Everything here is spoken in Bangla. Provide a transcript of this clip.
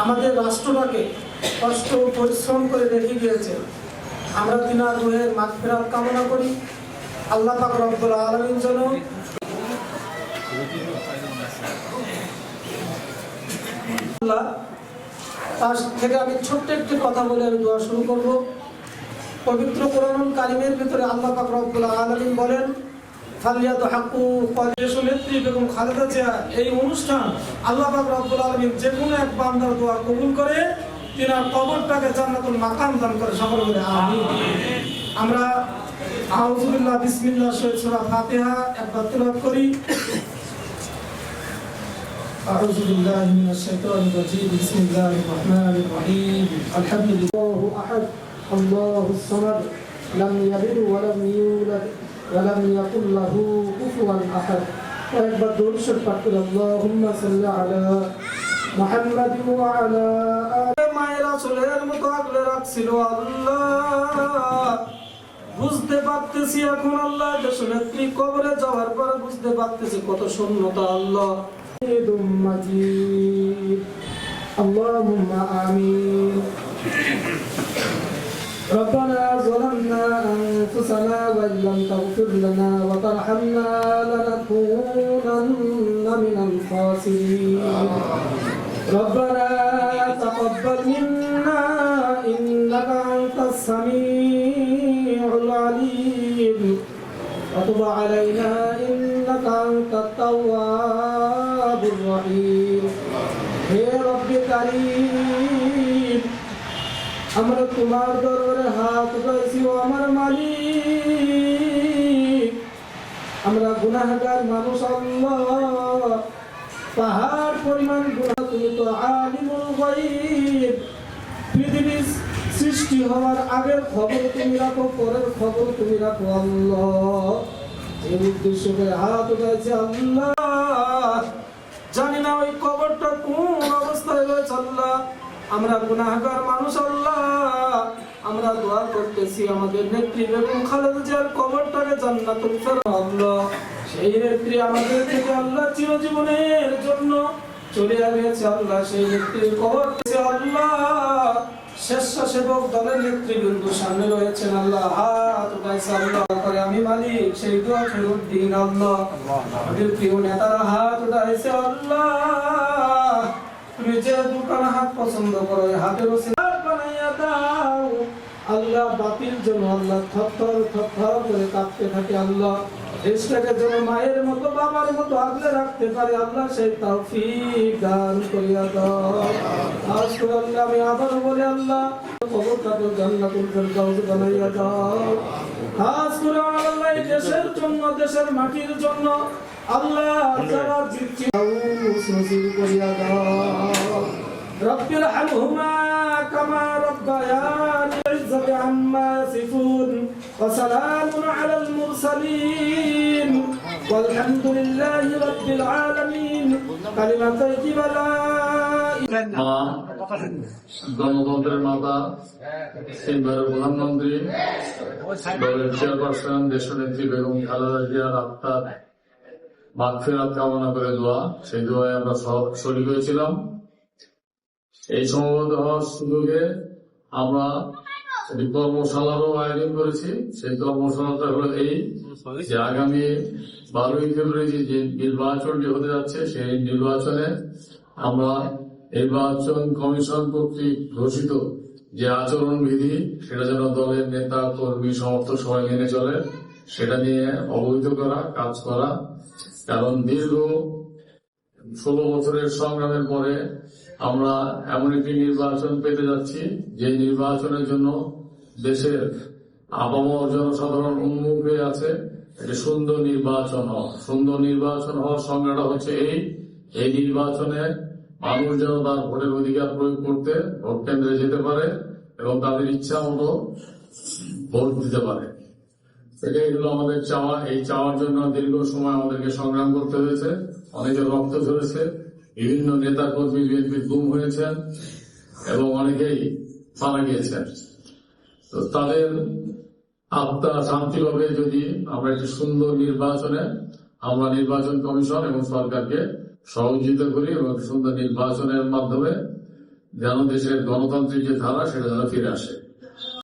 আমাদের রাষ্ট্রটাকে কষ্ট ও পরিশ্রম করে রেখে গিয়েছেন। আমরা তিনার রুহের মাগফিরাত কামনা করি। আল্লাহ পাক রব্বুল আলামিন যেন তার থেকে আমি ছোট্ট একটি কথা বলে আমি দোয়া শুরু করব। পবিত্র কোরআনুল কারিমের ভিতরে আল্লাহ পাক রব্বুল আলামিন বলেন, ফালিয়াতহাক্কু নেত্রী বেগম খালেদা জিয়া এই অনুষ্ঠান আল্লাহ পাক রব্বুল আলামিন যে কোনো এক বান্দার দোয়া কবুল করে তিনার কবরটাকে জান্নাতুল মাকাম দান করে। সকলে বলে আমিন। আমরা আউযু বিল্লাহ বিসমিল্লাহ সূরা ফাতিহা একবার তেলাওয়াত করি। أعوذ بالله من الشيطان الرجيم بسم الله الرحمن الرحيم الحمد لله أحد الله الصمد لم يلد ولم يولد ولم يكن له كفوا أحد وأكبر دور شرفت اللهم صل على محمد وعلى آل মায়েরা চলের মতো আগলে রাখছিল আল্লাহ। বুঝতে পারতেছি এখন আল্লাহ দেশনেত্রী কবরে যাওয়ার পর বুঝতে পারতেছি কত শূন্যতা আল্লাহ। مجيد اللهم آمين ربنا ظلمنا أنفسنا وإن لم تغفر لنا وترحمنا لنكونن من الخاسرين ربنا تقبل منا إنك أنت السميع العليم وتب علينا إنك أنت التواب الرحيم হে রব্বে কারীম, আমরা তোমার দরবারে হাত উঠাইছি ও আমার মালিক। আমরা গুনাহগার মানুষ আল্লাহ, পাহাড় পরিমাণ গুনাহ। তুমি তো আলিমুল গায়ব, পৃথিবীর সৃষ্টি হওয়ার আগের খবর তুমি রাখো, পরের খবর তুমি রাখো আল্লাহ। এই উদ্দেশ্য করে হাত উঠাইছে আল্লাহ। জানি না ওই কবরটা কোন অবস্থায় রয়েছে আল্লাহ। আমরা গুনাহগার মানুষ আল্লাহ। আমরা দোয়া করতেছি আমাদের নেত্রী বেগম খালেদা জিয়ার কবরটাকে জান্নাতুল ফেরদাউস আল্লাহ। সেই নেত্রী আমাদের থেকে আল্লাহ চিরজীবনের জন্য চলে গেছে আল্লাহ। সেই নেত্রীর কবর আল্লাহ স্বেচ্ছাসেবক দলের নেতৃবৃন্দ সামনে রয়েছেন আল্লাহ। হাত উঠাইছে আল্লাহ করে আমি মালিক সেই দোয়া ফেরত দিন আল্লাহ। আমাদের প্রিয় নেতারা হাত উঠাইছে আল্লাহ। তুমি যে দোকান হাত পছন্দ করো হাতের বানাইয়া দাও আল্লাহ। বাতিল যেন আল্লাহ থরথর থরথর করে কাঁপতে থাকে আল্লাহ। দেশটাকে যেন মায়ের মতো বাবার মতো আগলে রাখতে পারে আল্লাহ, সেই তৌফিক দান করিয়া দাও। আজ করে আল্লাহ আমি আবার বলে আল্লাহ কবরটাকে জান্নাতুল ফেরদাউস বানাইয়া দাও। আজ করে আল্লাহ এই দেশের জন্য, দেশের মাটির জন্য আল্লাহ যারা জিতছে নসিব করিয়া দাও। রব্বির হামহুমা কামা রব্বায়ানি ইজ্জাতি আম্মা ইয়াসিফুন ওয়া সালামুন আলাল মুরসালিন والحمد لله رب العالمين كلمة طيبة لا গণতন্ত্রের মাতা, সিলভারের প্রধানমন্ত্রী, দলের চেয়ারপারসন দেশনেত্রী বেগম খালেদা জিয়ার আত্মার মাগফিরাত কামনা করে দোয়া, সেই দোয়ায় আমরা সব শরীক হয়েছিলাম। এই সমবেত হওয়ার সুযোগে আমরা একটি কর্মশালারও আয়োজন করেছি। সেই কর্মশালাটা হলো এই যে আগামী 12ই ফেব্রুয়ারি যে নির্বাচনটি হতে যাচ্ছে, সেই নির্বাচনে আমরা নির্বাচন কমিশন কর্তৃক ঘোষিত যে আচরণবিধি সেটা যেন দলের নেতা কর্মী সমর্থক সবাই মেনে চলে, সেটা নিয়ে অবহিত করা, কাজ করা। কারণ দীর্ঘ 16 বছরের সংগ্রামের পরে আমরা এমন একটি নির্বাচন পেতে যাচ্ছি যে নির্বাচনের জন্য দেশের আপামর জনসাধারণ উন্মুখ হয়ে আছে। একটি সুন্দর নির্বাচন হওয়া, সুন্দর নির্বাচন হওয়ার সংজ্ঞাটা হচ্ছে এই নির্বাচনে মানুষ যেন তার ভোটের অধিকার প্রয়োগ করতে ভোট কেন্দ্রে যেতে পারে এবং তাদের ইচ্ছা মতো ভোট দিতে পারে। এটাই হলো আমাদের চাওয়া। এই চাওয়ার জন্য দীর্ঘ সময় আমাদেরকে সংগ্রাম করতে হয়েছে, অনেকের রক্ত ঝরেছে, বিভিন্ন নেতা কর্মী বিএনপির গুম হয়েছেন এবং অনেকেই মারা গিয়েছেন। তো তাদের আত্মা শান্তি পাবে যদি আমরা একটি সুন্দর নির্বাচনে আমরা নির্বাচন কমিশন এবং সরকারকে সহযোগিতা করি এবং সুন্দর নির্বাচনের মাধ্যমে যেন দেশের গণতান্ত্রিক যে ধারা সেটা যেন ফিরে আসে।